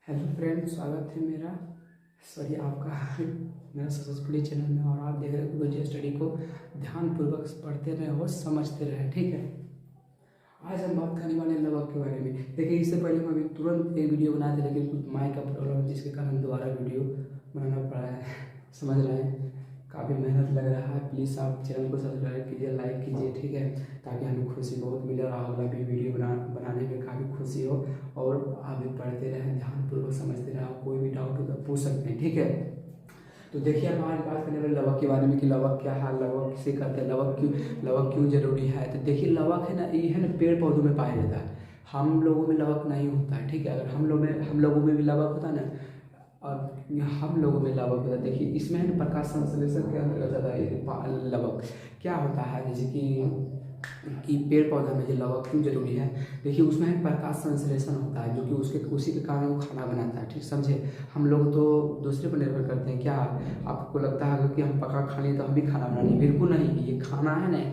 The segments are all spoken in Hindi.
हेलो फ्रेंड, स्वागत है आपका मेरा सक्सेसफुली चैनल में। और आप देख रहे हैं गुरुजी स्टडी को ध्यानपूर्वक पढ़ते रहें और समझते रहें। ठीक है, आज हम बात करने वाले हैं लवक के बारे में। देखिए, इससे पहले हम अभी तुरंत एक वीडियो बनाए थे, लेकिन कुछ माइक का प्रॉब्लम है जिसके कारण दोबारा वीडियो बनाना पड़ा है। समझ रहे हैं, काफ़ी मेहनत लग रहा है। प्लीज़ आप चैनल को सब्सक्राइब कीजिए, लाइक कीजिए, ठीक है, ताकि हमें खुशी बहुत मिले और आगे भी वीडियो बनाने में काफ़ी खुशी हो। और आगे पढ़ते रहें, ध्यानपूर्वक समझते रहें। कोई भी डाउट हो तो पूछ सकते हैं, ठीक है। तो देखिए, हम आज बात करने वाले लवक के बारे में कि लवक क्या है, लवक किसे कहते हैं, लवक क्यों जरूरी है। तो देखिए, लवक है ना, ये है ना पेड़ पौधों में पाया जाता है। हम लोगों में लवक नहीं होता है, ठीक है। अगर हम लोगों में भी लवक होता है ना, और हम लोगों में लवक होता है। देखिए, इसमें है ना प्रकाश संश्लेषण के अंतर्गत आता है लवक। क्या होता है, जैसे कि पेड़ पौधा में जो लवक क्यों जरूरी है। देखिए, उसमें है प्रकाश संश्लेषण होता है, जो कि उसी के कारण वो खाना बनाता है, ठीक समझे। हम लोग तो दूसरे पर निर्भर करते हैं। क्या आपको लगता है कि हम पका खा लें तो हम भी खाना बना लें? बिल्कुल नहीं। ये खाना है ना,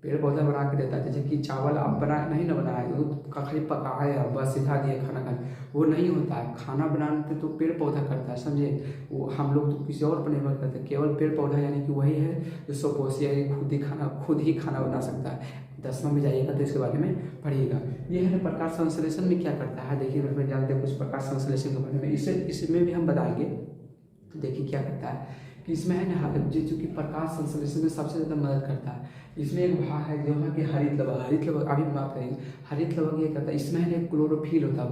पेड़ पौधा बना के देता है। जैसे कि चावल आप बना नहीं ना बनाए, तो खाली पकाए और बस सिखा दिए खाना खाने, वो नहीं होता है। खाना बनाने तो पेड़ पौधा करता है, समझे। वो हम लोग तो किसी और पर निर्भर करते हैं। केवल पेड़ पौधा यानी कि वही है जो स्वपोषी है, खुद ही खाना बना सकता है। 10वां में जाइएगा तो इसके बारे में पढ़िएगा। ये है ना प्रकाश संश्लेषण में क्या करता है। देखिए, मैं जानते हैं कुछ प्रकाश संश्लेषण के बारे में, इसमें भी हम बताएंगे। तो देखिए क्या करता है कि इसमें है ना, जो कि प्रकाश संश्लेषण में सबसे ज़्यादा मदद करता है। इसमें एक भाग है जो है कि हरित लवक अभी बात करेंगे। हरित लवक ये करता है, इसमें है ना क्लोरोफिल होता है,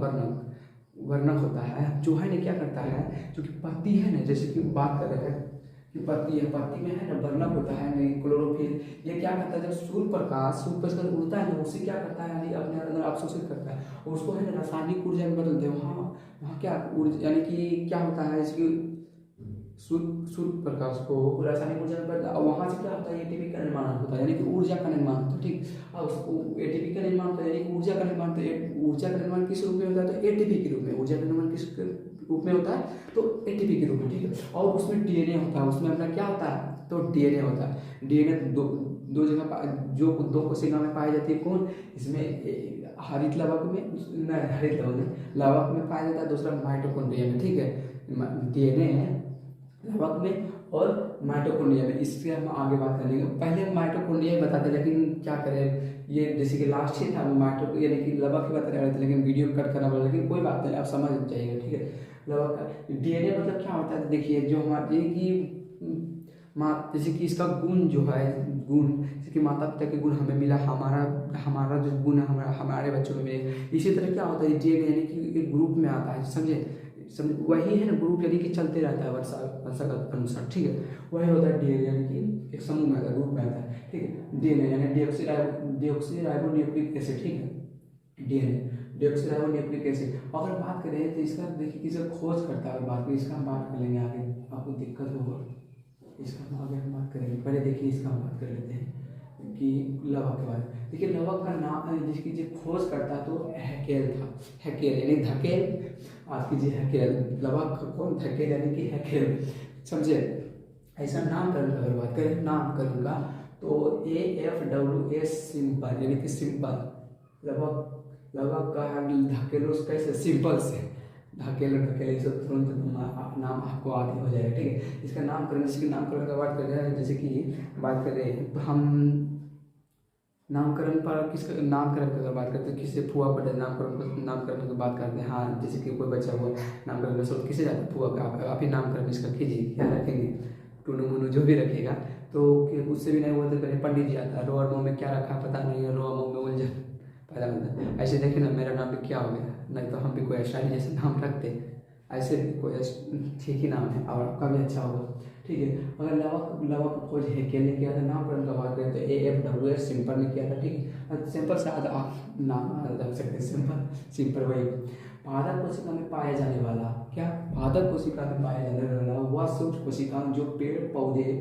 वर्णक होता है, जो है ना क्या करता है, जो कि पत्ती है ना, जैसे कि बात कर रहे हैं कि पत्ती है, पत्ती में है ना वर्णक होता है नहीं क्लोरोफिल। ये क्या करता है, जब सूर्य प्रकाश उड़ता है ना, उसे क्या करता है, यानी अपने अंदर अवशोषित करता है और उसको है ना रासायनिक ऊर्जा में बदलते हैं। वहाँ क्या ऊर्जा, यानी कि क्या होता है, इसकी सूर्य प्रकाश को रासायनिक ऊर्जा में बदला, और वहाँ से क्या होता है, एटीपी का निर्माण होता है, यानी कि ऊर्जा का निर्माण होता है, ठीक। और एटीपी का निर्माण होता है, यानी कि ऊर्जा का निर्माण। तो ऊर्जा का निर्माण किस रूप में होता है, तो एटीपी के रूप में। ऊर्जा का निर्माण किस रूप में होता है, तो एटीपी के रूप में, ठीक है। और उसमें डीएनए होता है, उसमें अपना क्या होता है, तो डीएनए होता है। डीएनए दो जगह जो दो कोशिका में पाई जाती है। कौन, इसमें हरित लवक में, लवक में पाया जाता है। दूसरा माइटोकॉन्ड्रिया में, ठीक है। डीएनए लवक में और माइटोकॉन्ड्रिया में, इससे हम आगे बात करेंगे। पहले हम माइटोकॉन्ड्रिया ही बताते, लेकिन क्या करें, ये जैसे कि लास्ट ही था, माइटो यानी कि लवक की बात कर रहे थे, लेकिन वीडियो कट करना पड़ा। लेकिन कोई बात नहीं, आप समझ जाइएगा, ठीक है। लवक का डीएनए मतलब क्या होता है, देखिए जो हमारे कि जैसे कि इसका गुण जो है, जैसे कि माता पिता के गुण हमें मिला, हमारा जो गुण है हमारे बच्चों में मिले। इसी तरह क्या होता है, डीएनए यानी कि एक ग्रुप में आता है, समझे। वही है ना ग्रुप, यानी कि चलते रहता है वंशागत अनुसार, ठीक है। वही होता है डीएनए, यानी कि एक समूह में आता है, ग्रुप में आता है, ठीक है। डीएनए यानी डिऑक्सीराइबोन्यूक्लिक एसिड, ठीक है। DNA deoxyribonucleic acid. अगर बात करें तो इसका देखिए किसका खोज करता है, बात करें इसका, हम बात कर लेंगे आगे, आपको दिक्कत होगा इसका, हम आगे हम बात करेंगे। पहले देखिए इसका हम बात कर लेते हैं कि लवक के बारे में। देखिए, लवक का नाम जिसकी जो खोज करता तो हैकेल था। हैकेल यानी धकेल, आज कीजिए हैकेल। लवक का कौन, धकेल यानी कि हैकेल, समझे। ऐसा नामकरण अगर बात करें, नामकरण का, तो AFWS सिंपल, यानी कि सिंपल। लवक का धकेलो कैसे, सिंपल से ढकेल ढकेल, सब तुरंत नाम आपको आदि हो जाएगा, ठीक है। इसका नामकरण, जिसके नामकरण का बात कर रहे हैं, जैसे कि बात कर रहे हैं तो हम नामकरण पर किसका नामकरण की अगर बात करते हैं, किससे फुआ पटेल नामकरण की बात करते हैं। हाँ, जैसे कि कोई बच्चा हुआ, नामकरण का शुरू किसे जाता है, फुआ का। आप ही नामकरण इसका कीजिए, क्या रखेंगे, टुनू मुनू जो भी रखेगा। तो उससे भी नहीं हुआ तो पहले पंडित जी आता है, रोअर मुँह में क्या रखा पता नहीं है, रोअर मुँह में उलझन पैदा होता है। ऐसे देखिए ना, मेरा नाम भी क्या हो गया, नहीं तो हम भी कोई ऐसा ही जैसे नाम रखते, ऐसे भी कोई ठीक ही नाम है और आपका भी अच्छा होगा, ठीक है। अगर लवक खोज हैकेल ने किया था, नामकरण का बात करें तो AFWS सिंपल ने किया था, ठीक है। सिंपल से आप नाम रख सकते हैं, सिंपल वही। पादप कोशिका में पाया जाने वाला, क्या, पादप कोशिका में पाया जाने वाला वह सूक्ष्म कोशिका जो पेड़ पौधे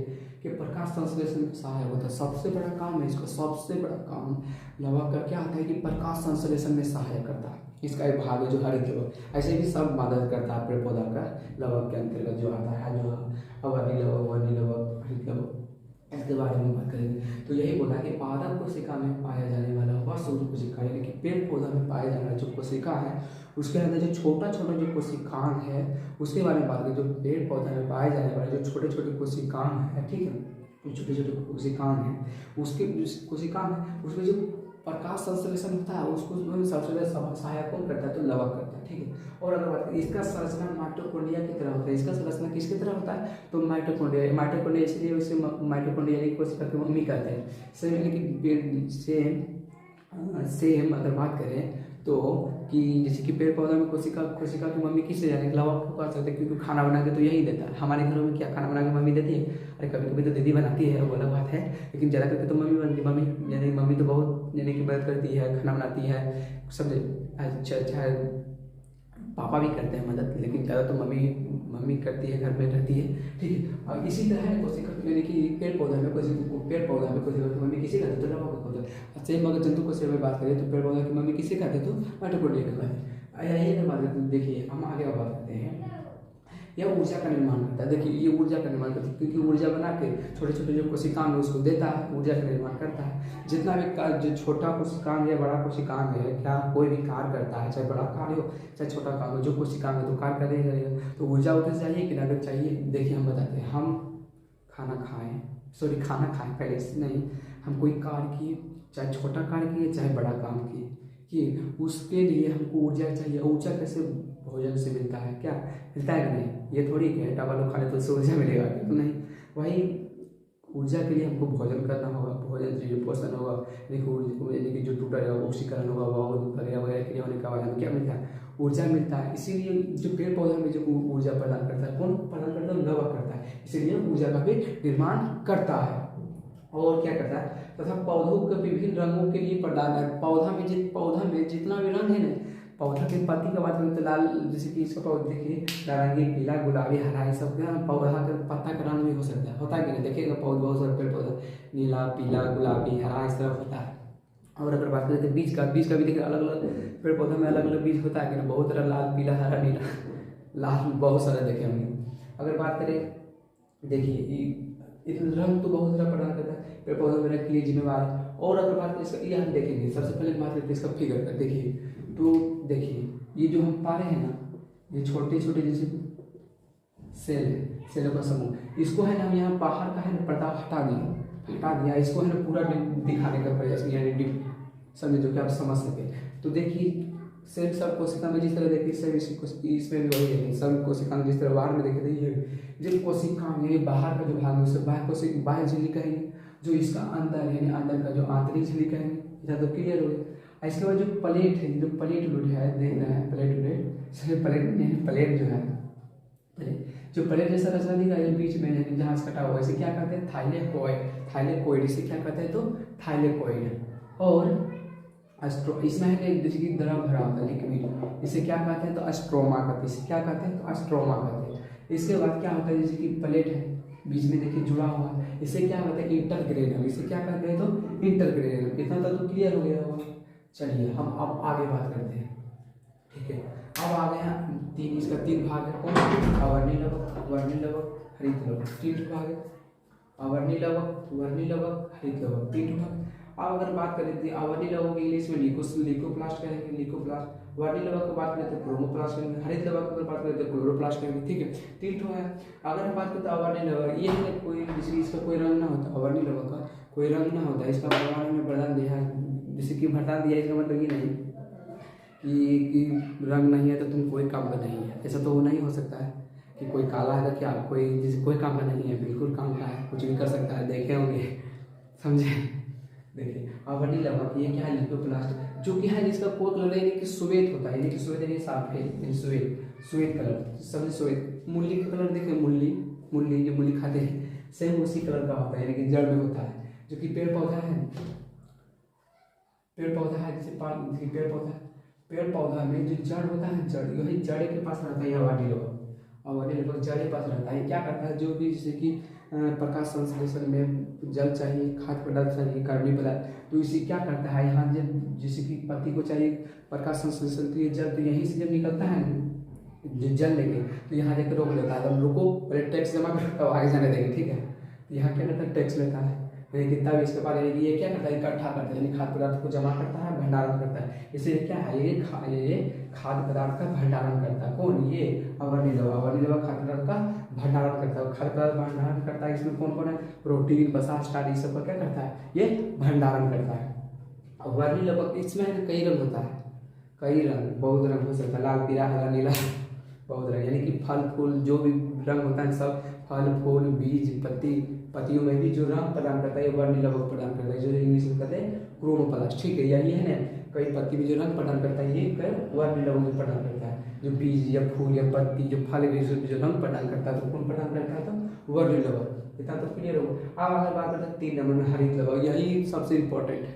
के प्रकाश संश्लेषण में सहायक होता है। सबसे बड़ा काम है इसका, सबसे बड़ा काम लवक का क्या होता है कि प्रकाश संश्लेषण में सहायक करता है। इसका एक भाग है जो हरित लवक, ऐसे भी सब मदद करता है पेड़ पौधा का लवक के अंतर्गत जो आता है, जो अवर्णी लवक, वर्णी लवक, हरित लवक, इसके बारे में बात करेंगे। तो यही बोला कि पादप कोशिका में पाया जाने वाला वह सूक्ष्म कोशिका, यानी कि पेड़ पौधा में पाया जाने वाला जो कोशिका है उसके अंदर जो छोटा छोटा जो कोशिकांग है उसके बारे में बात करें। जो पेड़ पौधा में पाए जाने वाले जो छोटे छोटे कोशिकांग है, ठीक है, जो छोटे छोटे कोशिकांग हैं उसके कोशिकांग है उसमें जो प्रकाश संश्लेषण होता है उसको सबसे ज़्यादा सहायक कौन करता है, तो लवक करता है, ठीक है। और अगर बात करें इसका संरचना माइटोकॉन्ड्रिया की तरह होता है। इसका संरचना किसकी तरह होता है, तो माइटोकॉन्ड्रिया इसलिए उसे माइटोकॉन्ड्रिया यानी कोशिका की मम्मी कहते हैं। सेम अगर बात करें तो कि जैसे कि पेड़ पौधा में कोशिका की मम्मी किससे जाने लवक को कर सकते हैं, क्योंकि खाना बना के तो यही देता है। हमारे घरों में क्या खाना बना के मम्मी देती है, अरे कभी कभी तो दीदी बनाती है, वो अलग बात है, लेकिन ज़्यादा करके तो मम्मी बनती है। मम्मी यानी मम्मी तो बहुत यानी कि मदद करती है, खाना बनाती है, सब अच्छा पापा भी करते हैं मदद, लेकिन ज़्यादा तो मम्मी करती है, घर में रहती है, ठीक है। और इसी तरह है कोशिका यानी कि पेड़ पौधा में कोशिका की मम्मी किसी कहते तो लवक होता है। सेम अगर जंतु कोशिका में बात करें तो पेड़ पौधा की मम्मी किसे कहते तो माइटोकॉन्ड्रिया कहते हैं। यही अगर बात करते हैं, देखिए हम आगे बात करते हैं, यह ऊर्जा का निर्माण करता है। देखिए ये ऊर्जा का निर्माण करता है, क्योंकि ऊर्जा बना के छोटे छोटे जो कोशिकांग है उसको देता है, ऊर्जा का निर्माण करता है। जितना भी जो छोटा कोशिकांग या बड़ा कोशिकांग है, क्या कोई भी कार्य करता है, चाहे बड़ा कार्य हो चाहे छोटा कार्य हो, जो कोशिकांग है तो कार्य करेगा, तो ऊर्जा उधर चाहिए कि ना, अगर चाहिए। देखिए हम बताते हैं, हम खाना खाएं पहले से नहीं, हम कोई कार्य किए, चाहे छोटा कार्य किए चाहे बड़ा काम किए, उसके लिए हमको ऊर्जा चाहिए। ऊर्जा कैसे भोजन से मिलता है, क्या मिलता है कि नहीं, ये थोड़ी कि डबल खा ले तो उससे ऊर्जा मिलेगा, तो नहीं। वही ऊर्जा के लिए हमको भोजन करना होगा, भोजन से जो पोषण होगा यानी कि जो टूटा रहेगा ऑक्सीकरण होगा वगैरह के लिए होने का बाद हमें क्या मिलता है, ऊर्जा मिलता है। इसीलिए जो पेड़ पौधा में जो ऊर्जा प्रदान करता है, कौन प्रदान करता है, लवक करता है, इसीलिए ऊर्जा का भी निर्माण करता है। और क्या करता है, तथा पौधों के विभिन्न रंगों के लिए प्रदान है। पौधा में जितना भी रंग है ना, पौधा के पत्ती का बात करें तो लाल, जैसे कि इसका पौधा देखिए नारंगी, पीला, गुलाबी, हरा, ये सब क्या पौधा का पत्ता का रंग भी हो सकता है, होता है कि नहीं, देखिएगा पौधा बहुत सारे पेड़ पौधा नीला, पीला, गुलाबी, हरा इस तरह होता है। और अगर बात करें तो बीज का भी देखिए अलग अलग पेड़ पौधों में अलग अलग बीज होता है कि ना, बहुत तरह लाल, पीला, हरा, नीला, लाल बहुत सारे देखे होंगे। अगर बात करें देखिए रंग तो बहुत सारा प्रदान करता है, पेड़ पौधों में रंग के लिए जिम्मेवार है। और अगर बात करें इसका, ये हम देखेंगे सबसे पहले बात करते हैं इसका फिगर का। देखिए तो देखिए ये जो हम पा रहे हैं ना, ये छोटे छोटे जैसे सेलों का समूह, इसको है ना हम यहाँ बाहर का है ना पर्दा हटा दिया, इसको है ना पूरा दिखाने का प्रयास किया, यानी समझे जो कि आप समझ सके। तो देखिए सेल सब कोशिका में जिस तरह देखिए सब इसमें भी वही है, सब कोशिका में जिस तरह बाहर में देखे ये जो कोशिका ये बाहर का जो भाग है उसे बाह्य झिल्ली कहेंगे, जो इसका अंदर यानी अंदर का जो आंतरिक झिल्ली कहेंगे। इतना तो क्लियर हो गया। इसके बाद जो प्लेट है, जो प्लेट है देख रहे हैं, प्लेट जो है जो प्लेट जैसा रचना दिखा है बीच में यानी जहाँ से कटा हुआ है, इसे क्या कहते हैं, थाइलेकोइड, इसे क्या कहते हैं तो थाइलेकोइड। और इसमें है जैसे कि द्रव भरा होता है लिक्विड, इसे क्या कहते हैं तो अस्ट्रोमा कहते हैं, इसे क्या कहते हैं तो अस्ट्रोमा कहते हैं। इसके बाद क्या होता है, जैसे कि प्लेट है बीच में देखिए जुड़ा हुआ है, इसे क्या कहते हैं इंटरग्रेनम, इसे क्या कहते हैं तो इंटरग्रेनम। इतना तो क्लियर हो गया होगा। चलिए हम अब आगे बात करते हैं, ठीक है। अब आ गए हैं इसका तीन भाग है, कौन अवर्णी लवक, हरित लवक, तीन भाग है, अवर्णी लवक, वर्णी लवक, हरित लवक, तीन भाग। अब अगर बात करें तो अवर्णी लवक इंग्लिश में लिकोप्लास्ट कहेंगे, लिकोप्लास्ट। वर्णी लवक की बात करें तो क्रोमोप्लास्ट कहेंगे, हरित लवक की बात करें तो क्लोरोप्लास्ट कहेंगे, ठीक है। तीन ठो है। अगर हम बात करें तो अवर्णी लवक ये है कोई इसका कोई रंग ना होता, अवर्णी लवक का कोई रंग ना होता, इसका भगवान ने वरदान दिया है, जैसे कि वरदान दिया, इसका मतलब ये नहीं कि रंग नहीं है तो तुम कोई काम का नहीं है, ऐसा तो नहीं हो सकता है कि कोई काला है तो क्या कोई जैसे कोई काम का नहीं है, बिल्कुल काम का है, कुछ भी कर सकता है, देखे होंगे, समझे। देखिए अवर्णी लवक ये क्या है, लिकोप्लास्ट, जो कि है जिसका कोई कलर यानी कि श्वेत होता है, यानी कि श्वेत यानी साफ है, श्वेत कलर, समझे श्वेत। मूली का कलर देखे, मूली जो मूली खाते हैं सेम उसी कलर का होता है, यानी कि जड़ में होता है। जो कि पेड़ पौधा है जैसे पेड़ पौधा में जो जड़ होता है, यही जड़ के पास रहता है अवर्णी लवक जड़ के पास रहता है। क्या करता है, जो भी जैसे कि प्रकाश संश्लेषण में जल चाहिए, खाद्य पदार्थ चाहिए, कार्बनिक पदार्थ, तो इसे क्या करता है, यहाँ जैसे कि पत्ती को चाहिए प्रकाश संश्लेषण के लिए जल, तो यहीं से जब निकलता है जो जल लेके तो यहाँ जाकर रोक लेता है, तब रुको पहले टैक्स जमा कर तब आगे जाने देंगे, ठीक है। तो यहाँ क्या करता है टैक्स लेता है, यानी कि तब इसके बाद यानी कि ये क्या करता है, इकट्ठा करता है, यानी खाद्य पदार्थ को जमा करता है, भंडारण करता है। इसलिए क्या है, ये खाद्य पदार्थ का भंडारण करता है। कौन? ये अवर्णी लवक खाद्य पदार्थ का भंडारण करता है। खाद्य पदार्थ भंडारण करता है, इसमें कौन कौन है, प्रोटीन, वसा, स्टार्च, ये सब का क्या करता है, ये भंडारण करता है। अवर्णी लवक इसमें कई रंग होता है, कई रंग, बहुत रंग हो सकता है, लाल, पीला, हरा, नीला, बहुत रंग। यानी कि फल फूल जो भी रंग होता है सब, फल फूल बीज पत्तियों में भी जो रंग प्रदान करता है वर्णी लवक प्रदान करता है, जो इंग्लिश में कहते हैं क्रोमोप्लास्ट। ठीक है, यही है ना, कई पत्ती में जो रंग प्रदान करता है ये वर्णी लवक प्रदान करता है। जो बीज या फूल या पत्ती जो फल जो रंग प्रदान करता है तो कौन प्रदान करता है, तो वर्णी लवक। इतना तो क्लियर हो। अब अगर बात करते हैं 3 नंबर में हरित लवक, यही सबसे इंपॉर्टेंट है,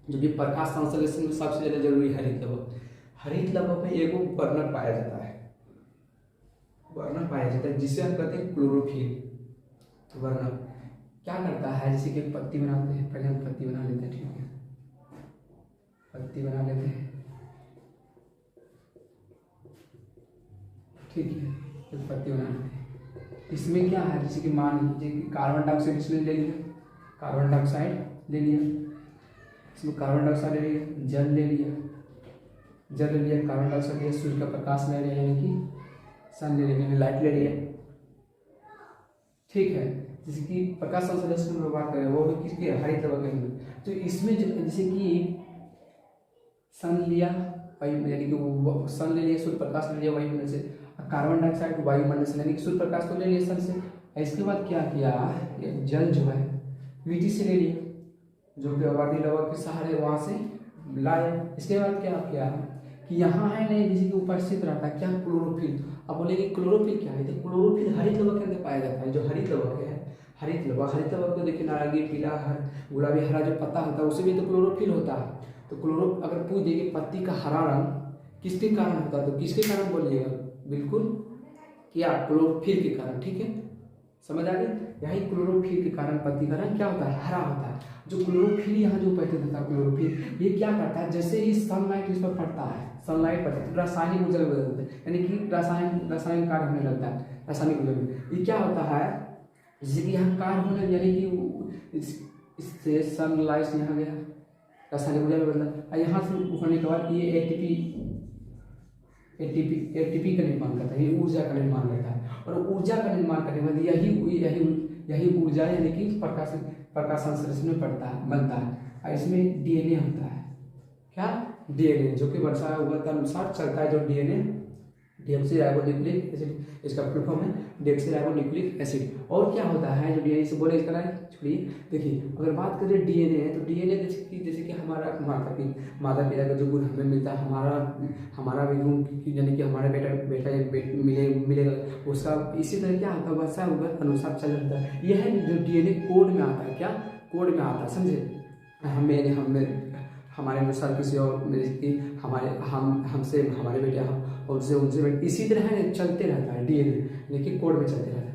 जो कि प्रकाश संश्लेषण में सबसे ज्यादा जरूरी है हरित लवक। हरित लवक में एक वर्णक पाया जाता है, वर्णक पाया जाता है जिसे हम कहते हैं क्लोरोफिल। वर्णक क्या करता है, जैसे कि पत्ती बनाते हैं, पहले हम पत्ती बना लेते हैं, ठीक है, पत्ती बना लेते हैं, ठीक है, तो पत्ती बना लेते हैं। इसमें क्या है, जैसे कि मान लीजिए कि कार्बन डाइऑक्साइड इसमें ले लिया, कार्बन डाइऑक्साइड ले लिया, इसमें कार्बन डाइऑक्साइड ले लिया, जल ले लिया, जल ले लिया, कार्बन डाइऑक्साइड लिया, सूर्य का प्रकाश ले लिया, यानी कि सन ले लिया, लाइट ले लिया, ठीक है। जैसे कि प्रकाश संश्लेषण में बात करें वो भी किसके, हरित लवक के अंदर। तो इसमें जैसे कि सन लिया, यानी कि सन ले लिया, सूर्य प्रकाश ले लिया वायुमंडल से, कार्बन डाइऑक्साइड वायुमंडल से, यानी कि सूर्य प्रकाश तो ले लिया सन से। इसके बाद क्या किया, जल जो है मिट्टी से ले लिया, जो कि अवर्णी लवक के सहारे वहां से लाए। इसके बाद क्या किया कि यहाँ है नहीं, जैसे कि उपस्थित रहता है क्या, क्लोरोफिल। अब बोलेंगे क्लोरोफिल क्या है, तो क्लोरोफिल हरित लवक के अंदर पाया जाता है। जो हरित लवक है, हरित लवक तो देखिए नारंगी, पीला, गुलाबी, हरा जो पत्ता होता है उसे भी तो क्लोरोफिल होता है। तो अगर पूछ दे कि पत्ती का हरा रंग किसके कारण होता है, तो किसके कारण बोलिएगा, बिल्कुल क्या, क्लोरोफिल के कारण। ठीक है, समझ आ गई, यही क्लोरोफिल के कारण पत्ती का रंग क्या होता है, हरा होता है। जो क्लोरोफिल यहाँ जो उपस्थित होता है, क्लोरोफिल ये क्या करता है, जैसे ही सनलाइट इस पर पड़ता है, सनलाइट पड़ता है तो रासायनिक ऊर्जा में बदलता है, यानी कि रासायनिक कार्य होने लगता है। रासायनिक ऊर्जा में ये क्या होता है, जैसे कि यहाँ कार्य होने, यानी कि इससे सनलाइट यहाँ गया, रासायनिक ऊर्जा में बदला, यहाँ से होने के बाद ये एटीपी का निर्माण करता है, ये ऊर्जा का निर्माण करता है। और ऊर्जा का निर्माण करने के बाद यही ऊर्जा यानी कि प्रकाश संश्लेषण में बनता है। और इसमें डीएनए होता है, क्या, डीएनए, जो कि वर्षा हुआ के अनुसार चलता है। जो डीएनए डीऑक्सीराइबोन्यूक्लिक एसिड, इसका फुल फॉर्म है डीऑक्सीराइबोन्यूक्लिक एसिड। और क्या होता है जो डीएनए से बोले, इसका छोड़िए, देखिए अगर बात करें डीएनए है तो डीएनए जैसे कि हमारा माता पिता का जो गुण हमें मिलता है, हमारा भी गुण, यानी कि हमारा बेटा मिलेगा उसका, इसी तरह क्या होता है वर्षा हुआ अनुसार चल जाता है। यह है जो डीएनए कोड में आता है, क्या कोड में आता है, समझे, हमारे अनुसार किसी और हमसे हमारे बेटे, हम उनसे बेटे, इसी तरह है चलते रहता है डीएनए, लेकिन कोड में चलते रहता है।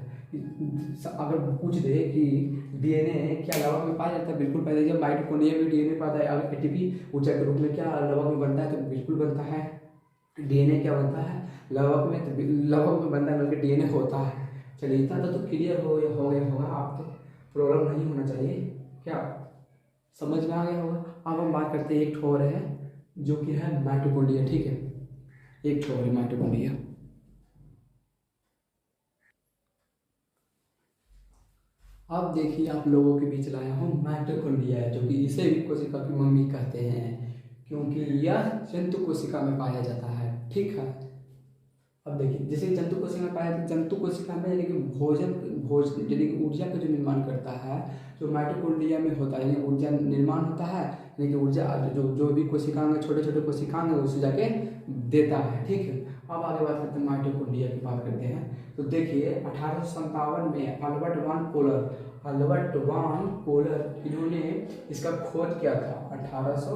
अगर पूछ दे कि डीएनए क्या लवक में पाया जाता है, बिल्कुल पाया जाता है। जब माइटोकॉन्ड्रिया में डीएनए पाता है, अगर एटीपी ऊर्जा के रूप में क्या लवक में बनता है, तो बिल्कुल बनता है। डीएनए क्या बनता है लवक में, तो लवक में बनता है, बल्कि डीएनए होता है। चलिए इतना तो क्लियर हो गया होगा, आपको प्रॉब्लम नहीं होना चाहिए, क्या समझ में आ गया होगा। अब हम बात करते हैं एक ठोर है जो कि है माइटोकॉन्ड्रिया। ठीक है, एक ठोर है माइटोकॉन्ड्रिया। अब देखिए आप लोगों के बीच लाया हूँ माइटोकॉन्ड्रिया, जो कि इसे भी कोशिका की मम्मी कहते हैं, क्योंकि यह जंतु कोशिका में पाया जाता है। ठीक है, अब देखिए जैसे जंतु कोशिका में पाया, जंतु कोशिका में यानी कि भोजन यानी कि ऊर्जा का जो निर्माण करता है, जो माइटोकॉन्ड्रिया में होता है, यानी ऊर्जा निर्माण होता है, यानी कि ऊर्जा जो भी कोशिकांग, छोटे छोटे कोशिकांग है उसे जाके देता है। ठीक है, अब आगे बात करते हैं माइटोकॉन्ड्रिया की बात करते हैं। तो देखिए 1857 में अल्बर्ट वान कोलर इन्होंने इसका खोज किया था। 1800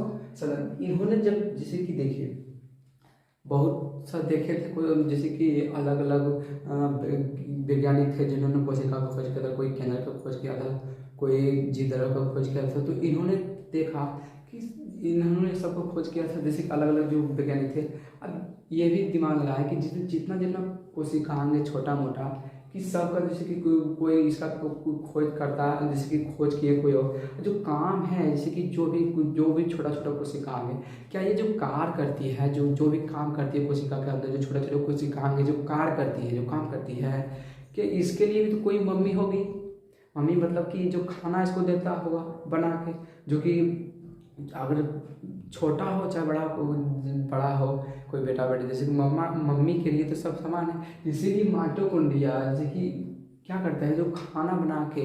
इन्होंने जब, जैसे कि देखिए बहुत सा देखे थे, जैसे कि अलग अलग वैज्ञानिक थे जिन्होंने कोशिका का खोज किया था। कोई केंद्र का खोज किया था, कोई जीदर का खोज किया था। तो इन्होंने देखा कि इन्होंने सबको खोज किया था, जैसे कि अलग अलग जो वैज्ञानिक थे। अब ये भी दिमाग लगाया कि जितना जितना कोशिकांग छोटा मोटा कि सबका जैसे कि कोई इसका खोज करता है, जैसे कि खोज किए कोई और जो काम है, जैसे कि जो भी छोटा छोटा कोशिकाएं है, क्या ये जो कार्य करती है, जो भी काम करती है कोशिका के अंदर, जो छोटा छोटा कोशिकाएं है जो कार्य करती है, जो काम करती है, कि इसके लिए भी तो कोई मम्मी होगी। मम्मी मतलब कि जो खाना इसको देता होगा बना के, जो कि अगर छोटा हो चाहे बड़ा हो कोई बेटा बेटी, जैसे कि मम्मी के लिए तो सब समान है। इसीलिए माइटोकॉन्ड्रिया जैसे कि क्या करता है, जो खाना बना के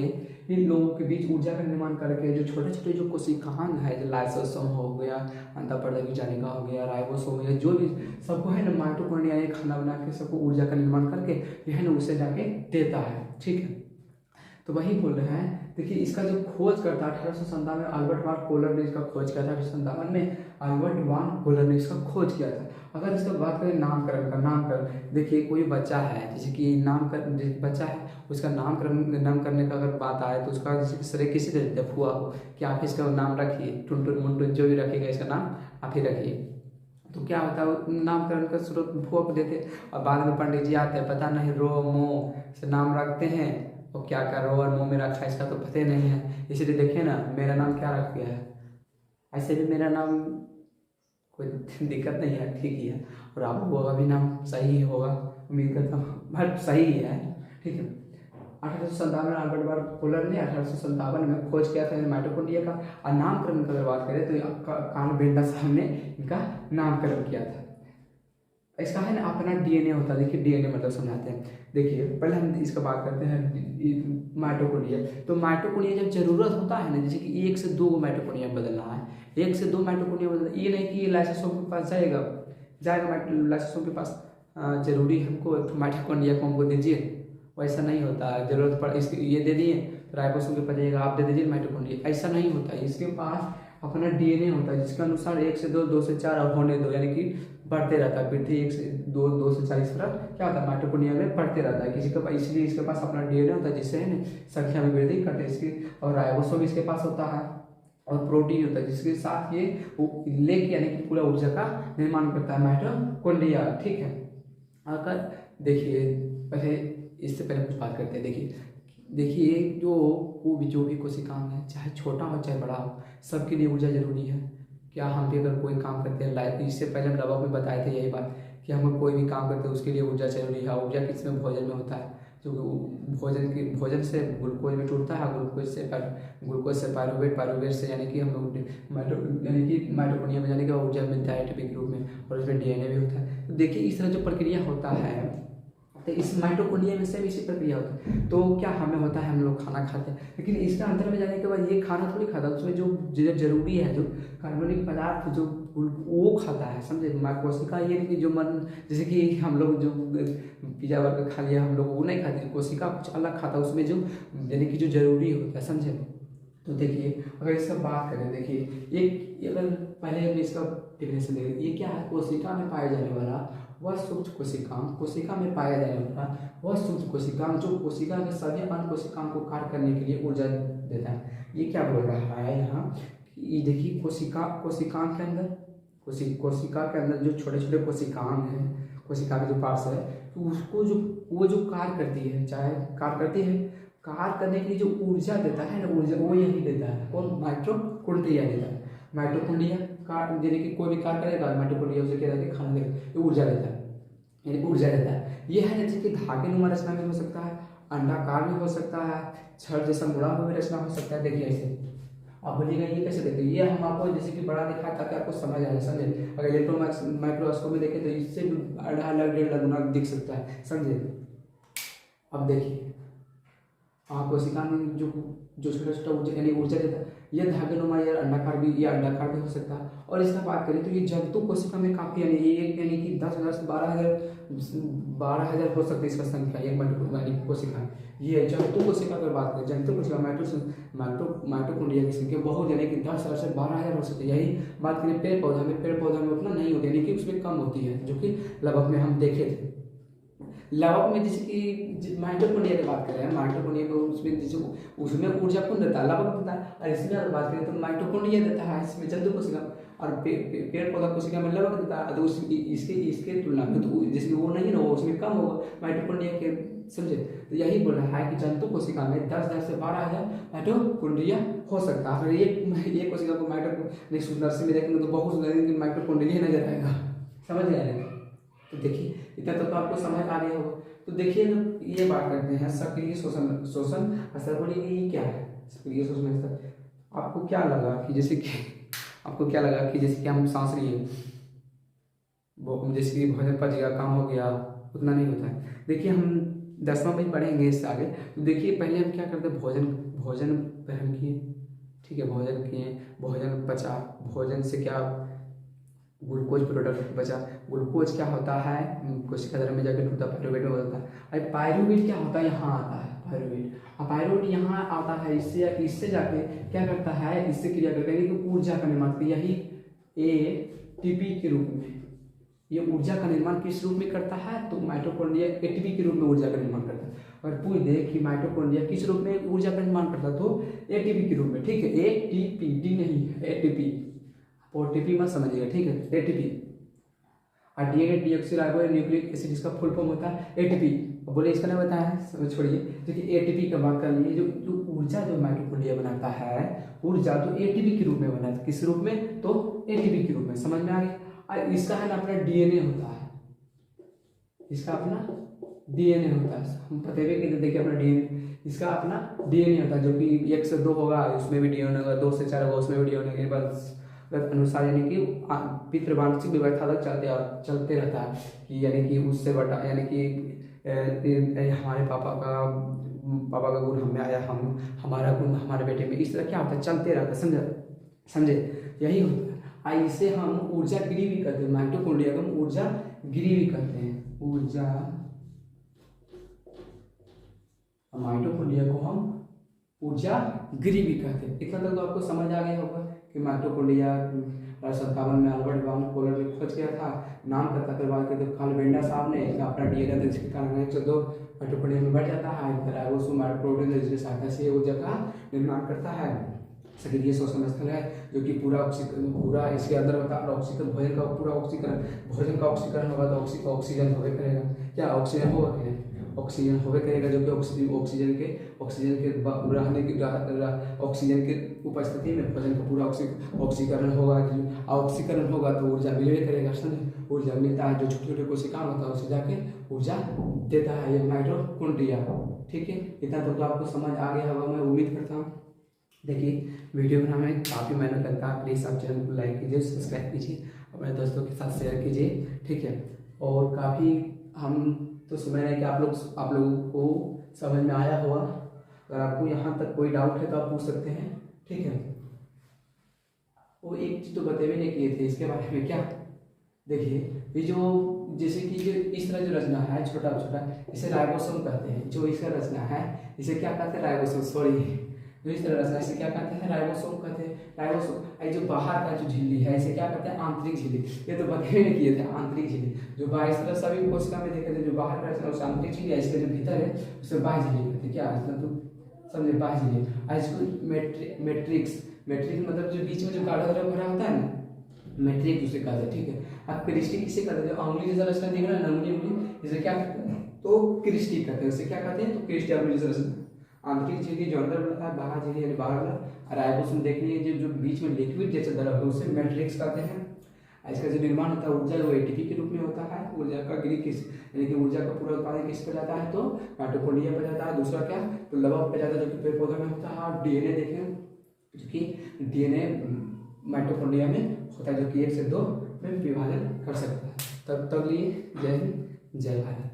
इन लोगों के बीच ऊर्जा का निर्माण करके, जो छोटे छोटे जो कोशिकाएं है, जो लाइसोसोम हो गया, अंतःपर्दक जालिका हो गया, राइबोसोम हो गया, जो भी सबको है ना माइटोकॉन्ड्रिया ये खाना बना के सबको ऊर्जा का निर्माण करके यह ना उसे जाके देता है। ठीक है, तो वही बोल रहे हैं। देखिए इसका जो खोज करता है 1857 में अल्बर्ट वान कोहलर ने इसका खोज किया था। 1857 में अल्बर्ट वान कोहलर ने इसका खोज किया था। अगर इसका बात करें नामकरण का, नामकरण देखिए कोई बच्चा है, जैसे कि नामकरण बच्चा है उसका नाम करने का अगर बात आए तो उसका जैसे श्रेय किसी दे देते हैं, फुआ को, कि आप इसका नाम रखिए, टुनटुन मुंटुन जो भी रखिएगा इसका नाम आप ही रखिए। तो क्या होता है, नामकरण का स्रोत फुआ को देते और बाद में पंडित जी आते हैं, पता नहीं रो मो से नाम रखते हैं और क्या क्या रो और मुँह में रखा है इसका तो पता ही नहीं है। इसलिए देखिए ना मेरा नाम क्या रख गया है, ऐसे भी मेरा नाम कोई दिक्कत नहीं है, ठीक ही है, और आप लोगों का भी नाम सही होगा, उम्मीद करता हूँ बट सही ही है। ठीक है, 1857 में अल्बर्ट वान कोहलर ने 1857 में खोज किया था माइटोकॉन्ड्रिया का। और नामकरण की अगर बात करें तो कार्ल बेंडा साहब ने इनका नामकरण किया था। इसका है ना अपना डीएनए होता है। देखिए डीएनए मतलब समझाते हैं। देखिए पहले हम इसका बात करते हैं माइटोकॉन्ड्रिया। तो माइटोकॉन्ड्रिया जब जरूरत होता है ना, जैसे कि 1 से 2 माइटोकॉन्ड्रिया बदलना है, 1 से 2 माइटोकॉन्ड्रिया बदलना, ये नहीं कि लाइसोसोम के पास जाएगा लाइसोसोम के पास जरूरी हमको माइटोकॉन्ड्रिया को हमको दीजिए, वैसा नहीं होता। जरूरत पड़ इसके ये दे दिए तो राइबोसोम के पास जाएगा, आप दे दीजिए माइटोकॉन्ड्रिया, ऐसा नहीं होता। इसके पास अपना डीएनए होता है जिसके अनुसार 1 से 2, 2 से 4 और होने दो, यानी कि बढ़ते रहता है। वृद्धि 1 से 2, 2 से 4 इस तरह क्या होता है माइटोकॉन्ड्रिया में बढ़ते रहता है किसी के पास, इसलिए इसके पास अपना डीएनए होता है जिससे है ना संख्या में वृद्धि करते हैं इसकी। और राइबोसोम इसके पास होता है और प्रोटीन होता है जिसके साथ ये लेके यानी कि पूरा ऊर्जा का निर्माण करता है माइटोकॉन्ड्रिया। ठीक है, अगर देखिए पहले इससे पहले कुछ बात करते हैं। देखिए जो भी कोशिकाएं है, चाहे छोटा हो चाहे बड़ा हो, सबके लिए ऊर्जा जरूरी है। क्या हम भी अगर कोई काम करते हैं लाइफ, इससे पहले हम लगभग में बताए थे यही बात कि हम कोई भी काम करते हैं उसके लिए ऊर्जा जरूरी है। ऊर्जा किसमें, भोजन में होता है, जो भोजन से ग्लूकोज भी टूटता है, ग्लूकोज से पायरुवेट से यानी कि हम लोग माइटोकॉन्ड्रिया में जाने के ऊर्जा मिलता है एटीपी के रूप में, और उसमें डीएनए भी होता है। तो देखिए इस तरह जो प्रक्रिया होता है, तो इस माइटोकॉन्ड्रिया में सेम इसी प्रक्रिया होता है। तो क्या हमें होता है, हम लोग खाना खाते हैं, लेकिन इसका अंदर में जाने के बाद ये खाना थोड़ी खाता, उसमें जो जरूरी है, जो कार्बनिक पदार्थ जो वो खाता है, समझे। कोशिका ये नहीं कि जो मन, जैसे कि हम लोग जो पिज्जा बर्गर खा लिया हम लोग वो नहीं खाते, कोशिका कुछ अलग खाता है, उसमें जो यानी कि जो जरूरी होता है, समझे। तो देखिए अगर इसका बात करें, देखिए एक अगर पहले हम इसका डेफिनेशन देखें, ये क्या है, कोशिका में पाया जाने वाला वह सूक्ष्म कोशिकांग, कोशिका में पाया जाने वाला वह सूक्ष्म कोशिकांग जो कोशिका के सभी अन्य कोशिकाओं को कार्य करने के लिए ऊर्जा देता है। ये क्या बोल रहा है यहाँ, ये देखिए कोशिकांग के अंदर कोशिका के अंदर जो छोटे छोटे कोशिकांग हैं, कोशिका के जो पार्ट्स है, तो उसको वो जो कार्य करती है, चाहे कार्य करने के लिए जो ऊर्जा देता है ना, ऊर्जा वो यही देता है, और माइटोकॉन्ड्रिया देता है। माइटोकॉन्ड्रिया यानी कि कोई भी कार्य करेगा, माइटोकॉन्ड्रिया उसे क्या देगा, खाना देगा, ये ऊर्जा देता है, यानी ऊर्जा देता है। ये है जैसे कि धागे नुमा रचना में हो सकता है, अंडाकार भी हो सकता है, छड़ जैसा मुड़ा हुआ भी रचना हो सकता है। देखिए ऐसे आप बोलिएगा ये कैसे देखते, ये हम आपको जैसे कि बड़ा दिखाया ताकि आपको समझ आए, समझे। अगर इलेक्ट्रॉन माइक्रोस्कोप में देखें तो इससे भी 1.5 गुना दिख सकता है, समझे। अब देखिए कोशिका में जो छोटा छोटा यानी ऊर्जा देता है, यह धागेनुमा या अंडाकार भी हो सकता है। और इसका बात करें तो ये जंतु कोशिका में काफी यानी कि 10,000 से 12,000 हो सकती है इसका संख्या, एक कोशिका। ये जंतु कोशिका अगर बात करें, जंतु कोशिका माइटोकॉन्ड्रिया की संख्या बहुत यानी कि 10,000 से 12,000 हो सकती है। यही बात करें पेड़ पौधा में उतना नहीं होती, यानी कि उसमें कम होती है, जो कि लगभग में हम देखे थे। लवक में जैसे कि माइटोकॉन्ड्रिया की बात करें, माइटोकॉन्ड्रिया को उसमें ऊर्जा कौन देता है, लवक देता है। और इसमें अगर बात करें तो माइटोकॉन्ड्रिया देता है, इसमें जंतु कोशिका और पेड़ पौधा कोशिका में लवक देता है। तो इसके तुलना में तो जिसमें वो नहीं ना, वो उसमें कम होगा, माइटोकॉन्ड्रिया के समझे। तो यही बोल रहा है कि जंतु कोशिका में 10,000 से 12,000 माइटोकॉन्ड्रिया हो सकता है। अगर ये कोशिका को नर्सरी में देखेंगे तो बहुत सुंदर माइटोकॉन्ड्रिया नजर आएगा, समझ गए। तो देखिए इतना तो आपको समझ आ गया होगा। तो देखिए ये बात करते हैं सक्रिय शोषण स्तर। बोलिए ये क्या है सक्रिय शोषण स्तर। आपको क्या लगा कि जैसे कि हम सांस लिए जैसे कि भोजन पच गया, काम हो गया, उतना नहीं होता है। देखिए हम 10वां में पढ़ेंगे इससे आगे। तो देखिए पहले हम क्या करते हैं, भोजन ग्रहण किए, ठीक है, भोजन किए, भोजन पचा, भोजन से क्या ग्लूकोज प्रोडक्ट बचा। ग्लूकोज क्या होता है कोशिका द्रव्य में जाकर टूटा पायरुवेट में बदलता है। अब पायरुवेट क्या होता है, यहाँ आता है पायरुवेट। अब पायरुवेट यहाँ आता है, इससे जाके क्या करता है, इससे क्रिया करके ऊर्जा का निर्माण करता है। यही एटीपी के रूप में ये ऊर्जा का निर्माण किस रूप में करता है, तो माइटोकॉन्ड्रिया एटीपी के रूप में ऊर्जा का निर्माण करता है। और पूछ दे कि माइटोकॉन्ड्रिया किस रूप में ऊर्जा का निर्माण करता है, तो एटीपी के रूप में, ठीक है। एटीपी, डी नहीं, एटीपी, ओटीपी मत समझिएगा, ठीक है, एटीपी। और डीएनए डीऑक्सीराइबो न्यूक्लिक एसिड इसका फुल फॉर्म होता है एटीपी। बोले इसका नहीं बताया है, छोड़िए। देखिए एटीपी का बात कर लिए, जो ऊर्जा जो माइटोकॉन्ड्रिया बनाता है, ऊर्जा तो एटीपी के रूप में बनाता है। किस रूप में, तो एटीपी के रूप में, समझ में आ गया। और इसका है ना अपना डीएनए होता है, इसका अपना डीएनए होता है। हम पते भी कहते देखिए अपना डीएनए, इसका अपना डीएनए होता है, जो कि 1 से 2 होगा, उसमें भी डीएनए होगा, 2 से 4 होगा, उसमें भी डीएनए होगा। बस अनुसार यानी कि पितृवांशिक व्यवस्था तक चलते रहता है कि यानी कि उससे बटा, यानी कि हमारे पापा का गुण हमें आया, हमारा गुण हमारे बेटे में, इस तरह क्या होता है, चलते रहता है, समझे। यही होता है। इसे हम ऊर्जा गिरी भी कहते हैं, माइटोकॉन्ड्रिया को हम ऊर्जा गिरी भी कहते हैं, ऊर्जा माइटोकॉन्ड्रिया को हम ऊर्जा गिरी भी कहते हैं। इतना तक तो आपको समझ आ गया होगा कि माइटोकॉन्ड्रिया 1957 में अल्बर्ट वॉन कोहलर ने खोज किया था, नाम करता। फिर बात करते कार्ल बेंडा साहब ने अपना डीएनए जिसके कारण 102 माइटोकॉन्ड्रिया में बढ़ जाता है, राइबोसोम प्रोटीन जिसकी सहायता से ऊर्जा का निर्माण करता है। सक्रिय शोषण स्थल है जो कि पूरा इसके अंदर होता है। ऑक्सीकरण, भोजन का पूरा ऑक्सीकरण होगा तो ऑक्सीजन होवे करेगा। क्या ऑक्सीजन होगा कि नहीं, ऑक्सीजन होवे करेगा, जो कि ऑक्सीजन के रहने की ऑक्सीजन के उपस्थिति में भोजन का पूरा ऑक्सीकरण होगा। ऑक्सीकरण होगा तो ऊर्जा मिलवे करेगा, समझे। ऊर्जा मिलता है, जो छोटे छोटे कोशिका होता है उसे जाके ऊर्जा देता है ये माइटोकॉन्ड्रिया, ठीक है। इतना तो आपको समझ आ गया होगा, मैं उम्मीद करता हूँ। देखिए वीडियो बनाने में काफ़ी मेहनत लगता है, प्लीज़ आप चैनल को लाइक कीजिए, सब्सक्राइब कीजिए, अपने दोस्तों के साथ शेयर कीजिए, ठीक है। और काफ़ी हम तो समझ रहे हैं कि आप लोगों को समझ में आया होगा। अगर आपको यहाँ तक कोई डाउट है तो आप पूछ सकते हैं, ठीक है। वो एक चीज़ तो बतेवे नहीं किए थे इसके बारे में, क्या देखिए ये जो जैसे कि जो इस तरह जो रचना है छोटा छोटा, इसे राइबोसोम कहते हैं। जो इसका रचना है इसे क्या कहते हैं, राइबोसोम, सॉरी, जो इस तरह रचना इसे क्या कहते हैं, राइबोसोम कहते हैं। राइबोसोम जो बाहर का जो झिल्ली है इसे क्या कहते हैं, आंतरिक झिल्ली। ये तो बतेवे नहीं किए थे, आंतरिक झिल्ली। जो बाहर इस तरह सभी कोशिका में देखे थे, जो बाहर का रचना उसे आंतरिक झिल्ली है, इसके जो भीतर है उसे बाह्य झिल्ली कहते हैं। क्या मतलब तो समझे, बाह्य झिल्ली। इसको मैट्रिक्स मतलब जो बीच में जो गाढ़ा गाढ़ा भरा होता है ना, मैट्रिक्स उसे कहते हैं, ठीक है। अब क्रिस्टी किसे कहते हैं, जो अंगुली जैसा रचना दिख रहा है ना, अंगुली इसे क्या कहते हैं, तो क्रिस्टी कहते हैं। उसे क्या कहते हैं, तो क्रिस्टी अंगुली जैसा रचना। आंतरिक झिल्ली जो अंदर रहता है, बाहर झिल्ली यानी बाहर वाला। राइबोसोम देखिए जो बीच में लिक्विड जैसे द्रव है उसे मैट्रिक्स कहते हैं। इसका जो निर्माण होता है ऊर्जा वो एटीपी के रूप में होता है। ऊर्जा का गिरी किस, यानी कि ऊर्जा का पूरा उत्पादन किस पर जाता है, तो माइटोकॉन्ड्रिया पर जाता है। दूसरा क्या, तो लवक पर जाता है, जो कि पेड़ पौधों में होता है। और डीएनए देखें, जो कि डीएनए माइटोकॉन्ड्रिया में होता है, जो कि 1 से 2 में विभाजन कर सकता है। तब तक लिए जय हिंद, जय भारत।